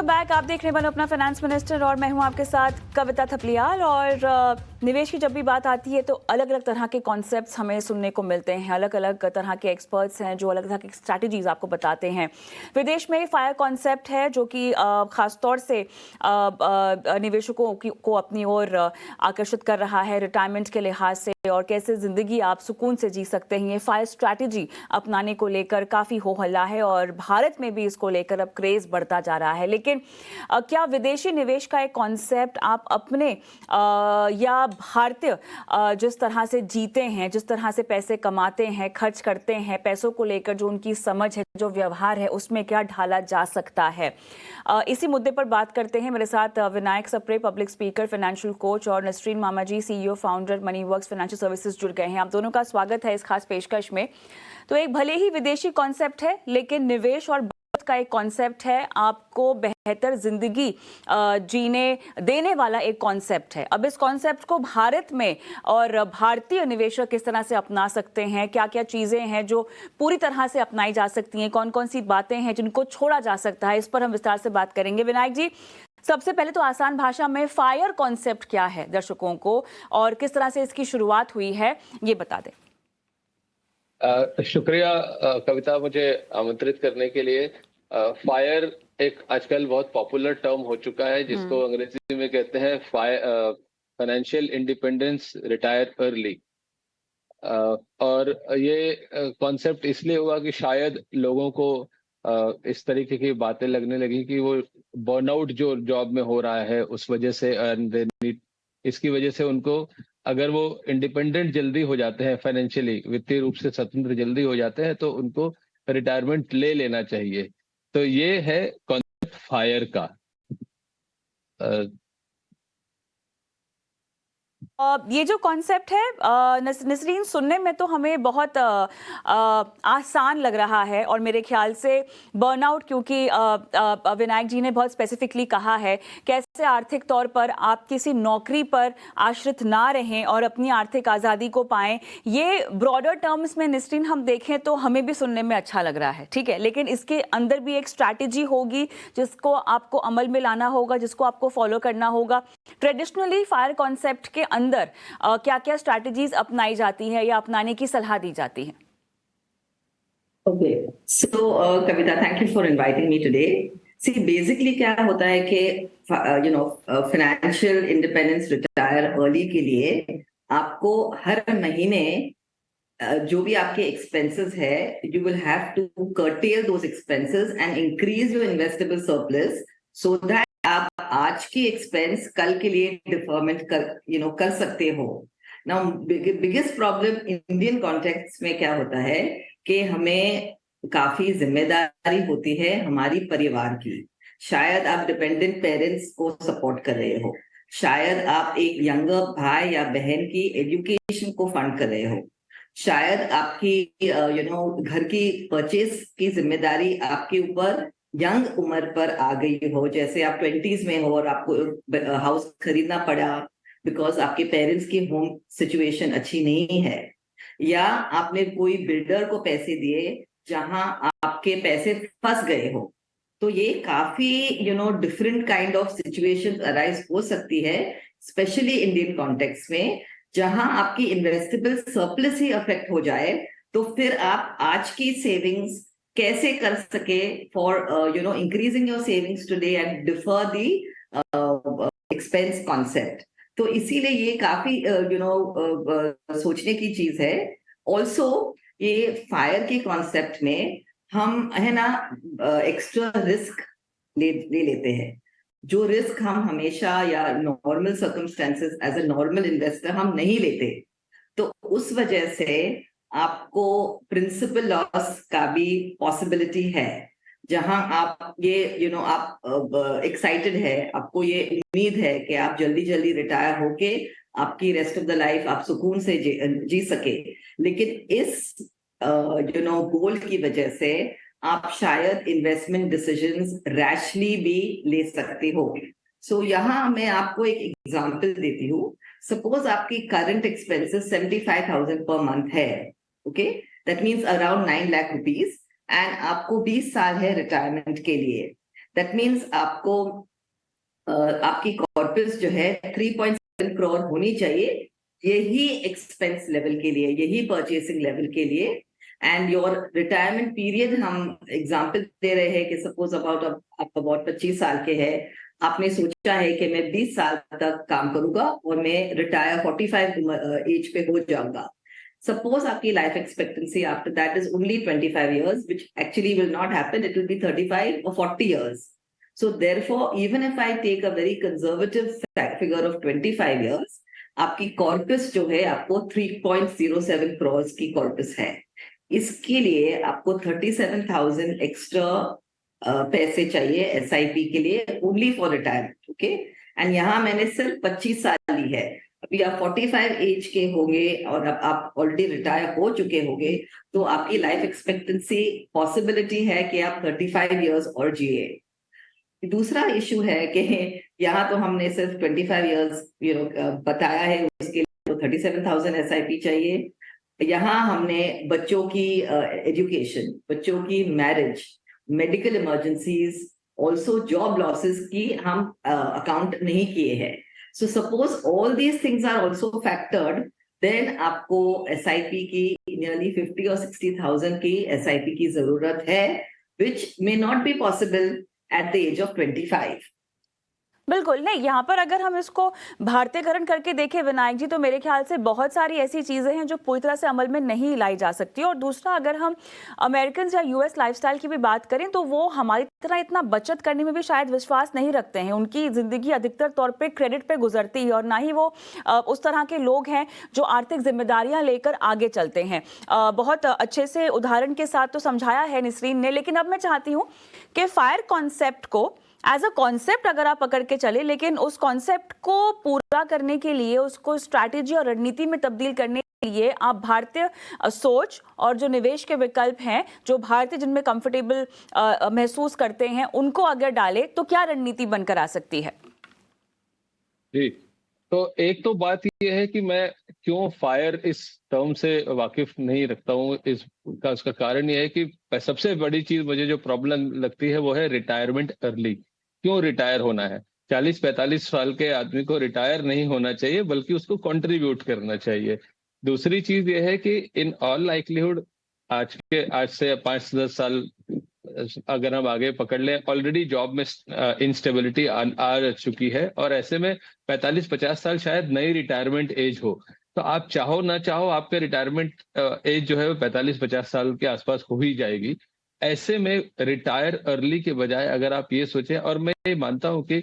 Back आप देख रहे हैं अपना फाइनेंस मिनिस्टर और मैं हूं आपके साथ कविता थपलियाल। और निवेश की जब भी बात आती है तो अलग अलग तरह के कॉन्सेप्ट्स हमें सुनने को मिलते हैं। अलग अलग तरह के एक्सपर्ट्स हैं जो अलग तरह की स्ट्रैटेजीज आपको बताते हैं। विदेश में फायर कॉन्सेप्ट है जो कि खासतौर से निवेशकों को अपनी ओर आकर्षित कर रहा है रिटायरमेंट के लिहाज से, और कैसे ज़िंदगी आप सुकून से जी सकते हैं। ये फायर स्ट्रैटेजी अपनाने को लेकर काफ़ी हो हल्ला है और भारत में भी इसको लेकर अब क्रेज़ बढ़ता जा रहा है। लेकिन क्या विदेशी निवेश का एक कॉन्सेप्ट आप अपने या भारतीय जिस तरह से जीते हैं, जिस तरह से पैसे कमाते हैं, खर्च करते हैं, पैसों को लेकर जो उनकी समझ है, जो व्यवहार है, उसमें क्या ढाला जा सकता है? इसी मुद्दे पर बात करते हैं। मेरे साथ Vinayak Sapre, public speaker, financial coach, और नसरीन मामाजी, सीईओ फाउंडर मनीवर्क्स फाइनेंशियल सर्विसेज जुड़ गए हैं। आप दोनों का स्वागत है इस खास पेशकश में। तो एक भले ही विदेशी कॉन्सेप्ट है, लेकिन निवेश और का एक कॉन्सेप्ट है, आपको बेहतर जिंदगी जीने देने वाला एक कॉन्सेप्ट है। अब इस कॉन्सेप्ट को भारत में और भारतीय निवेशक किस तरह से अपना सकते हैं, क्या क्या चीजें हैं जो पूरी तरह से अपनाई जा सकती हैं, कौन कौन सी बातें हैं जिनको छोड़ा जा सकता है, इस पर हम विस्तार से बात करेंगे। विनायक जी, सबसे पहले तो आसान भाषा में फायर कॉन्सेप्ट क्या है दर्शकों को, और किस तरह से इसकी शुरुआत हुई है, ये बता दें। शुक्रिया कविता, मुझे आमंत्रित करने के लिए। फायर एक आजकल बहुत पॉपुलर टर्म हो चुका है जिसको अंग्रेजी में कहते हैं फाइनेंशियल इंडिपेंडेंस रिटायर अर्ली। और ये कॉन्सेप्ट इसलिए हुआ कि शायद लोगों को इस तरीके की बातें लगने लगी कि वो बर्नआउट जो जॉब में हो रहा है उस वजह से, इसकी वजह से उनको, अगर वो इंडिपेंडेंट जल्दी हो जाते हैं, फाइनेंशियली वित्तीय रूप से स्वतंत्र जल्दी हो जाते हैं, तो उनको रिटायरमेंट ले लेना चाहिए। तो ये है कॉन्सेप्ट फायर का। ये जो कॉन्सेप्ट है नसरीन, सुनने में तो हमें बहुत आसान लग रहा है, और मेरे ख्याल से बर्नआउट, क्योंकि विनायक जी ने बहुत स्पेसिफिकली कहा है कैसे आर्थिक तौर पर आप किसी नौकरी पर आश्रित ना रहें और अपनी आर्थिक आज़ादी को पाएं, ये ब्रॉडर टर्म्स में नसरीन हम देखें तो हमें भी सुनने में अच्छा लग रहा है, ठीक है। लेकिन इसके अंदर भी एक स्ट्रैटेजी होगी जिसको आपको अमल में लाना होगा, जिसको आपको फॉलो करना होगा। ट्रेडिशनली फायर कॉन्सेप्ट के अंदर क्या क्या स्ट्रैटेजीज अपनाई जाती है या अपनाने की सलाह दी जाती है? Okay, so Kavita, thank you for inviting me today. See, basically क्या होता है कि financial independence retire early के लिए आपको हर महीने जो भी आपके expenses है, you will have to curtail those expenses and increase your investable surplus so that आप आज की एक्सपेंस कल के लिए डिफरमेंट कर सकते हो। Now biggest problem Indian context में क्या होता है कि हमें काफी जिम्मेदारी होती है हमारी परिवार की। शायद आप डिपेंडेंट पेरेंट्स को सपोर्ट कर रहे हो, शायद आप एक यंगर भाई या बहन की एजुकेशन को फंड कर रहे हो, शायद आपकी घर की परचेज की जिम्मेदारी आपके ऊपर यंग उम्र पर आ गई हो, जैसे आप 20s में हो और आपको हाउस खरीदना पड़ा बिकॉज आपके पेरेंट्स की होम सिचुएशन अच्छी नहीं है, या आपने कोई बिल्डर को पैसे दिए जहां आपके पैसे फंस गए हो। तो ये काफी different kind of situation arise हो सकती है, स्पेशली इंडियन कॉन्टेक्स्ट में, जहां आपकी इन्वेस्टेबल सरप्लस ही अफेक्ट हो जाए। तो फिर आप आज की सेविंग्स कैसे कर सके for increasing your savings today and differ the expense concept. तो इसीलिए ये काफी सोचने की चीज है। ऑल्सो ये फायर के कॉन्सेप्ट में हम है ना एक्स्ट्रा रिस्क ले लेते हैं, जो रिस्क हम हमेशा या normal circumstances as a normal investor हम नहीं लेते। तो उस वजह से आपको प्रिंसिपल लॉस का भी पॉसिबिलिटी है, जहां आप ये आप एक्साइटेड है, आपको ये उम्मीद है कि आप जल्दी जल्दी रिटायर होके आपकी रेस्ट ऑफ द लाइफ आप सुकून से जी सके, लेकिन इस गोल की वजह से आप शायद इन्वेस्टमेंट डिसीजंस रैशली भी ले सकते हो। सो यहाँ मैं आपको एक एग्जांपल देती हूँ। सपोज आपकी करंट एक्सपेंसेस 75,000 पर मंथ है, okay, that means around 9 lakh rupees, and आपको 20 साल है रिटायरमेंट के लिए। दैट मीन्स आपको आपकी कॉर्पस जो है 3.7 करोड़ होनी चाहिए, यही एक्सपेंस लेवल के लिए, यही परचेसिंग लेवल के लिए। एंड योर रिटायरमेंट पीरियड हम एग्जांपल दे रहे हैं कि सपोज आप अबाउट 25 साल के हैं, आपने सोचा है कि मैं 20 साल तक काम करूंगा और मैं रिटायर 45 एज पे हो जाऊंगा। सपोज आपकी life expectancy after that is only 25 years, which actually will not happen, it will be 35 or 40 years. So therefore, even if I take a very conservative figure of 25 years, आपकी corpus जो है आपको 3.07 crores की corpus है। इसके लिए आपको 37,000 extra पैसे चाहिए SIP के लिए, only for retirement. Okay, and यहाँ मैंने सिर्फ 25 साल ली है। अभी आप 45 एज के होंगे और अब आप ऑलरेडी रिटायर हो चुके होंगे, तो आपकी लाइफ एक्सपेक्टेंसी पॉसिबिलिटी है कि आप 35 years और जिए। दूसरा इशू है कि यहाँ तो हमने सिर्फ 25 years बताया है, उसके लिए तो 37,000 SIP चाहिए। यहाँ हमने बच्चों की एजुकेशन, बच्चों की marriage, medical emergencies, also job losses की हम अकाउंट नहीं किए हैं। So suppose all these things are also factored, then आपको SIP की नियरली 50 और 60,000 की SIP की जरूरत है, which may not be possible at the age of 25. बिल्कुल नहीं, यहाँ पर अगर हम इसको भारतीयकरण करके देखें विनायक जी, तो मेरे ख्याल से बहुत सारी ऐसी चीज़ें हैं जो पूरी तरह से अमल में नहीं लाई जा सकती। और दूसरा, अगर हम अमेरिकन या US लाइफस्टाइल की भी बात करें तो वो हमारी तरह इतना बचत करने में भी शायद विश्वास नहीं रखते हैं। उनकी ज़िंदगी अधिकतर तौर पे क्रेडिट पे गुजरती है, और ना ही वो उस तरह के लोग हैं जो आर्थिक जिम्मेदारियाँ लेकर आगे चलते हैं। बहुत अच्छे से उदाहरण के साथ तो समझाया है निसरीन ने, लेकिन अब मैं चाहती हूँ कि फायर कॉन्सेप्ट को एज अ कॉन्सेप्ट अगर आप पकड़ के चले, लेकिन उस कॉन्सेप्ट को पूरा करने के लिए, उसको स्ट्रैटेजी और रणनीति में तब्दील करने के लिए आप भारतीय सोच और जो निवेश के विकल्प हैं, जो भारतीय जिनमें कंफर्टेबल महसूस करते हैं, उनको अगर डालें तो क्या रणनीति बनकर आ सकती है? जी, तो एक तो बात यह है कि मैं क्यों फायर इस टर्म से वाकिफ नहीं रखता हूँ, उसका कारण यह है कि सबसे बड़ी चीज मुझे जो प्रॉब्लम लगती है वो है रिटायरमेंट अर्ली। क्यों रिटायर होना है? 40-45 साल के आदमी को रिटायर नहीं होना चाहिए, बल्कि उसको कंट्रीब्यूट करना चाहिए। दूसरी चीज यह है कि इन ऑल लाइकलीहुड आज से 5-10 साल अगर हम आगे पकड़ लें, ऑलरेडी जॉब में इंस्टेबिलिटी आ चुकी है, और ऐसे में 45-50 साल शायद नई रिटायरमेंट एज हो। तो आप चाहो ना चाहो, आपका रिटायरमेंट एज जो है वो 45-50 साल के आसपास हो ही जाएगी। ऐसे में रिटायर अर्ली के बजाय अगर आप ये सोचें, और मैं ये मानता हूं कि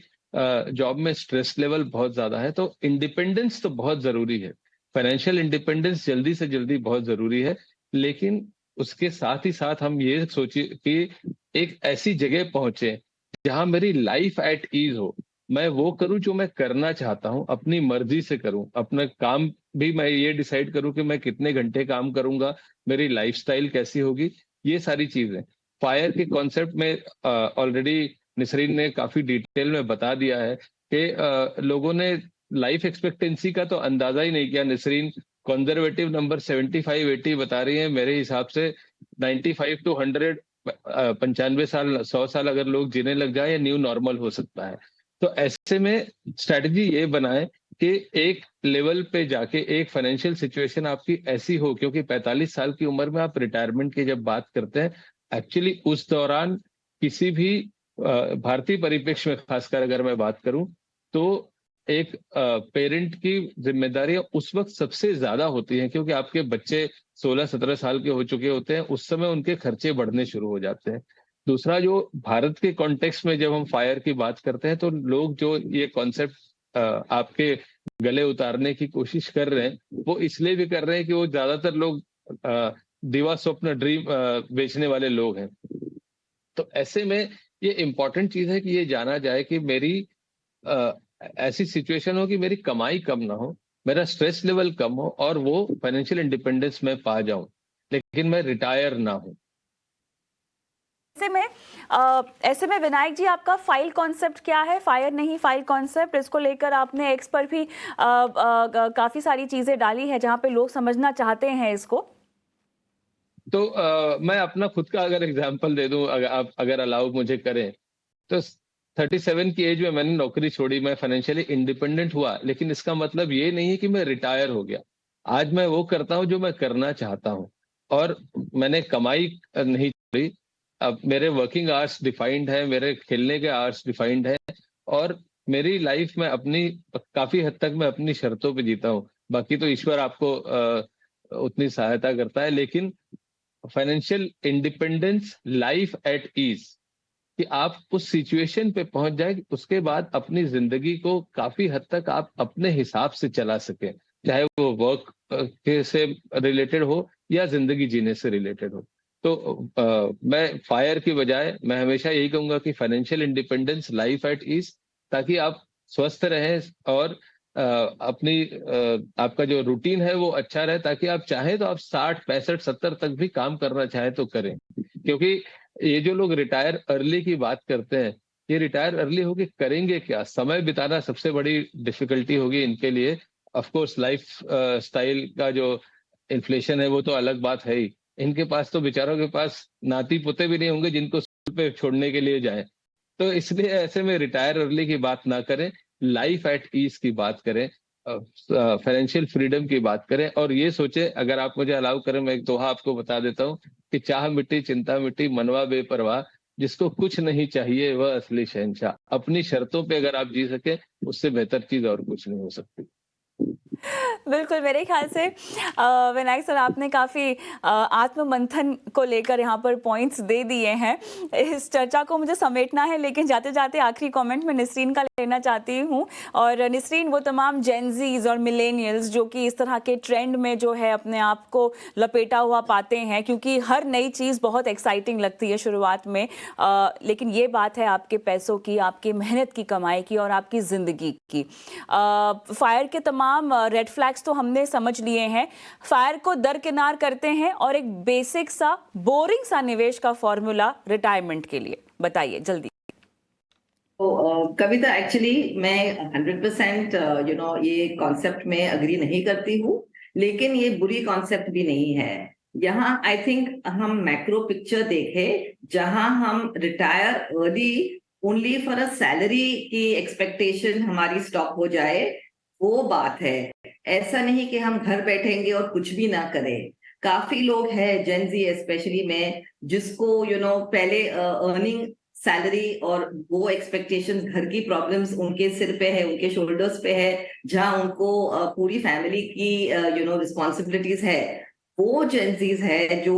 जॉब में स्ट्रेस लेवल बहुत ज्यादा है, तो इंडिपेंडेंस तो बहुत जरूरी है, फाइनेंशियल इंडिपेंडेंस जल्दी से जल्दी बहुत जरूरी है। लेकिन उसके साथ ही साथ हम ये सोचिए कि एक ऐसी जगह पहुंचे जहां मेरी लाइफ एट ईज हो, मैं वो करूं जो मैं करना चाहता हूं, अपनी मर्जी से करूं, अपना काम भी मैं ये डिसाइड करूं कि मैं कितने घंटे काम करूंगा, मेरी लाइफस्टाइल कैसी होगी, ये सारी चीजें फायर के कॉन्सेप्ट में ऑलरेडी निसरीन ने काफी डिटेल में बता दिया है कि लोगों ने लाइफ एक्सपेक्टेंसी का तो अंदाजा ही नहीं किया। निसरीन कंजर्वेटिव नंबर 75-80 बता रही है, मेरे हिसाब से 95 to 100 95 साल 100 साल अगर लोग जीने लग जाए, न्यू नॉर्मल हो सकता है। तो ऐसे में स्ट्रेटजी ये बनाए कि एक लेवल पे जाके एक फाइनेंशियल सिचुएशन आपकी ऐसी हो, क्योंकि 45 साल की उम्र में आप रिटायरमेंट की जब बात करते हैं, एक्चुअली उस दौरान किसी भी भारतीय परिप्रेक्ष्य में खासकर अगर मैं बात करूं, तो एक पेरेंट की जिम्मेदारियां उस वक्त सबसे ज्यादा होती हैं, क्योंकि आपके बच्चे 16-17 साल के हो चुके होते हैं, उस समय उनके खर्चे बढ़ने शुरू हो जाते हैं। दूसरा, जो भारत के कॉन्टेक्स्ट में जब हम फायर की बात करते हैं, तो लोग जो ये कॉन्सेप्ट आपके गले उतारने की कोशिश कर रहे हैं, वो इसलिए भी कर रहे हैं कि वो ज्यादातर लोग दिवा स्वप्न ड्रीम बेचने वाले लोग हैं। तो ऐसे में ये इंपॉर्टेंट चीज है कि ये जाना जाए कि मेरी ऐसी सिचुएशन हो कि मेरी कमाई कम ना हो, मेरा स्ट्रेस लेवल कम हो, और वो फाइनेंशियल इंडिपेंडेंस में पा जाऊं, लेकिन मैं रिटायर ना हूं। ऐसे में विनायक जी, आपका फाइल कॉन्सेप्ट क्या है? फायर नहीं, फाइल कॉन्सेप्ट, इसको लेकर आपने एक्स पर भी काफी सारी चीजें डाली है जहां पे लोग समझना चाहते हैं इसको। तो मैं अपना खुद का अगर एग्जांपल दे दूं, अगर आप अलाउ मुझे करें, तो 37 की एज में मैंने नौकरी छोड़ी, मैं फाइनेंशियली इंडिपेंडेंट हुआ, लेकिन इसका मतलब ये नहीं है कि मैं रिटायर हो गया। आज मैं वो करता हूँ जो मैं करना चाहता हूँ, और मैंने कमाई नहीं छोड़ी। अब मेरे वर्किंग आवर्स डिफाइंड है, मेरे खेलने के आवर्स डिफाइंड है, और मेरी लाइफ में अपनी काफी हद तक मैं अपनी शर्तों पे जीता हूँ। बाकी तो ईश्वर आपको उतनी सहायता करता है, लेकिन financial independence, life at ease, कि आप उस सिचुएशन पे पहुंच जाए कि उसके बाद अपनी जिंदगी को काफी हद तक आप अपने हिसाब से चला सके, चाहे वो वर्क के से रिलेटेड हो या जिंदगी जीने से रिलेटेड हो। तो मैं फायर की बजाय मैं हमेशा यही कहूंगा कि financial independence, life at ease, ताकि आप स्वस्थ रहें और आपका जो रूटीन है वो अच्छा रहे, ताकि आप चाहें तो आप 60, 65, 70 तक भी काम करना चाहें तो करें। क्योंकि ये जो लोग रिटायर अर्ली की बात करते हैं, ये रिटायर अर्ली होके करेंगे क्या? समय बिताना सबसे बड़ी डिफिकल्टी होगी इनके लिए। ऑफ कोर्स लाइफ स्टाइल का जो इन्फ्लेशन है वो तो अलग बात है ही। इनके पास तो बेचारों के पास नाती पोते भी नहीं होंगे जिनको स्कूल पे छोड़ने के लिए जाएं। तो इसलिए ऐसे में रिटायर अर्ली की बात ना करें, लाइफ एट ईज की बात करें, फाइनेंशियल फ्रीडम की बात करें, और ये सोचे, अगर आप मुझे अलाउ करें मैं एक दोहा आपको बता देता हूँ कि चाह मिट्टी चिंता मिट्टी मनवा बेपरवाह, जिसको कुछ नहीं चाहिए वह असली शहंशाह। अपनी शर्तों पे अगर आप जी सके, उससे बेहतर चीज और कुछ नहीं हो सकती। बिल्कुल, मेरे ख्याल से विनायक सर आपने काफ़ी आत्ममंथन को लेकर यहाँ पर पॉइंट्स दे दिए हैं। इस चर्चा को मुझे समेटना है, लेकिन जाते-जाते आखिरी कमेंट मैं निसरीन का लेना चाहती हूँ। और निसरीन, वो तमाम जेनज़ीज़ और मिलेनियल्स जो कि इस तरह के ट्रेंड में जो है अपने आप को लपेटा हुआ पाते हैं, क्योंकि हर नई चीज़ बहुत एक्साइटिंग लगती है शुरुआत में, लेकिन ये बात है आपके पैसों की, आपकी मेहनत की कमाई की और आपकी ज़िंदगी की। फायर के तमाम रेड फ्लैग्स तो हमने समझ लिए हैं। फायर को दरकिनार करते हैं और एक बेसिक सा बोरिंग सा निवेश का फॉर्मूला रिटायरमेंट के लिए बताइए जल्दी। तो कविता, एक्चुअली मैं 100% ये कॉन्सेप्ट में अग्री नहीं करती हूँ, लेकिन ये बुरी कॉन्सेप्ट भी नहीं है। यहाँ आई थिंक हम मैक्रो पिक्चर देखें, जहां हम retire early only for a salary की एक्सपेक्टेशन हमारी स्टॉप हो जाए, वो बात है। ऐसा नहीं कि हम घर बैठेंगे और कुछ भी ना करें। काफी लोग हैं, जेन जी स्पेशली में, जिसको पहले अर्निंग सैलरी और वो एक्सपेक्टेशंस, घर की प्रॉब्लम्स उनके सिर पे है, उनके शोल्डर्स पे है, जहां उनको पूरी फैमिली की रिस्पॉन्सिबिलिटीज है। वो जेंजीज है जो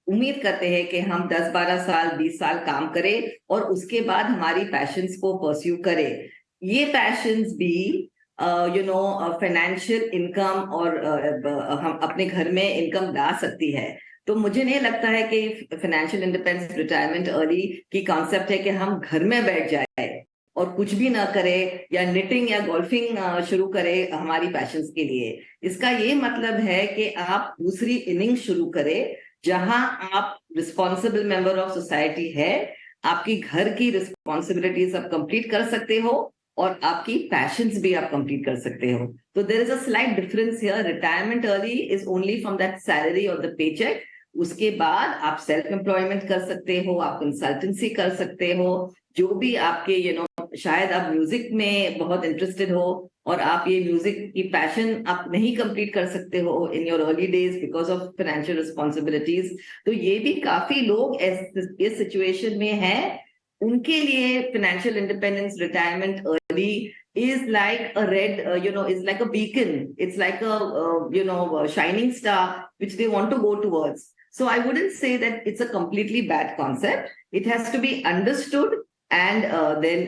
उम्मीद करते हैं कि हम 10-12 साल 20 साल काम करें और उसके बाद हमारी पैशंस को परस्यू करें। ये पैशंस भी फाइनेंशियल इनकम और हम अपने घर में इनकम ला सकती है। तो मुझे नहीं लगता है कि फाइनेंशियल इंडिपेंडेंस रिटायरमेंट अर्ली की कॉन्सेप्ट है कि हम घर में बैठ जाए और कुछ भी ना करें या निटिंग या गोल्फिंग शुरू करें हमारी पैशंस के लिए। इसका ये मतलब है कि आप दूसरी इनिंग शुरू करें, जहां आप रिस्पॉन्सिबल मेंबर ऑफ सोसाइटी है, आपकी घर की रिस्पॉन्सिबिलिटीज आप कंप्लीट कर सकते हो और आपकी पैशंस भी आप कंप्लीट कर सकते हो। तो there is a slight difference here. Retirement early is only from that salary और द पेचेक। उसके बाद आप सेल्फ एम्प्लॉयमेंट कर सकते हो, आप कंसल्टेंसी कर सकते हो, जो भी आपके शायद आप म्यूजिक में बहुत इंटरेस्टेड हो और आप ये म्यूजिक की पैशन आप नहीं कंप्लीट कर सकते हो in your early days because of financial responsibilities. तो ये भी काफी लोग इस सिचुएशन में हैं। उनके लिए financial independence, retirement early is like a red, is like a beacon. It's like a shining star which they want to go towards. So I wouldn't say that it's a completely bad concept. It has to be understood and then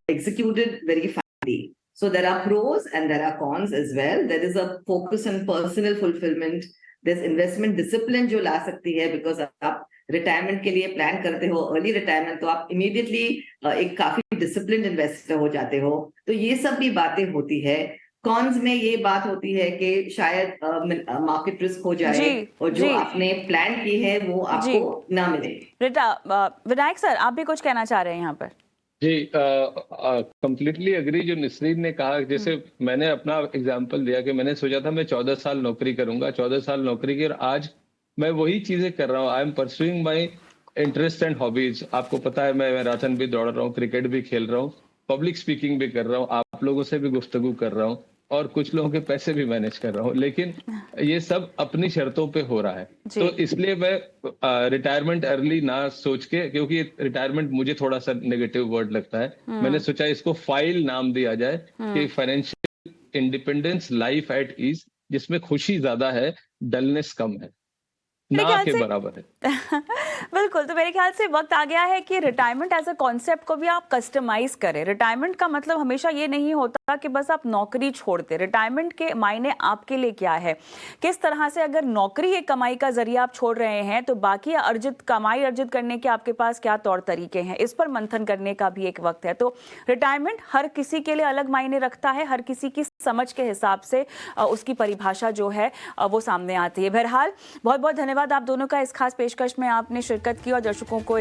executed very finely. So there are pros and there are cons as well. There is a focus on personal fulfillment. There's investment discipline जो ला सकती है, because आप retirement के लिए plan करते हो, early retirement, तो आप इमीडिएटली एक काफी डिसिप्लिन इन्वेस्टर हो जाते हो। तो ये सब भी बातें होती है। कॉन्स में ये बात होती है कि शायद मार्केट रिस्क हो जाए और जो आपने प्लान की है वो आपको ना मिले। विनायक सर, आप भी कुछ कहना चाह रहे हैं यहाँ पर? जी, कंप्लीटली अग्री जो निसरीन ने कहा। जैसे मैंने अपना एग्जांपल दिया कि मैंने सोचा था मैं 14 साल नौकरी करूंगा, 14 साल नौकरी की, और आज मैं वही चीजें कर रहा हूँ। I am pursuing my interest and hobbies, आपको पता है मैं मैराथन भी दौड़ रहा हूँ, क्रिकेट भी खेल रहा हूँ, पब्लिक स्पीकिंग भी कर रहा हूँ, आप लोगों से भी गुफ्तगू कर रहा हूँ और कुछ लोगों के पैसे भी मैनेज कर रहा हूँ, लेकिन ये सब अपनी शर्तों पे हो रहा है। जी। तो इसलिए मैं रिटायरमेंट अर्ली ना सोच के, क्योंकि रिटायरमेंट मुझे थोड़ा सा नेगेटिव वर्ड लगता है, मैंने सोचा इसको फाइल नाम दिया जाए कि financial independence life at ease, जिसमें खुशी ज्यादा है, डलनेस कम है, मेरे ना ख्याल के से बराबर है। बिल्कुल, तो मेरे ख्याल से वक्त आ गया है कि रिटायरमेंट एज अ कॉन्सेप्ट को भी आप कस्टमाइज करें। रिटायरमेंट का मतलब हमेशा ये नहीं होता कि बस आप नौकरी छोड़ दें। रिटायरमेंट के मायने आपके लिए क्या है, किस तरह से अगर नौकरी एक कमाई का जरिया आप छोड़ रहे हैं तो बाकी कमाई अर्जित करने के आपके पास क्या तौर तरीके हैं, इस पर मंथन करने का भी एक वक्त है। तो रिटायरमेंट हर किसी के लिए अलग मायने रखता है, हर किसी की समझ के हिसाब से उसकी परिभाषा जो है वो सामने आती है। बहरहाल बहुत बहुत धन्यवाद आप दोनों का, इस खास पेशकश में आपने शिरकत की और दर्शकों को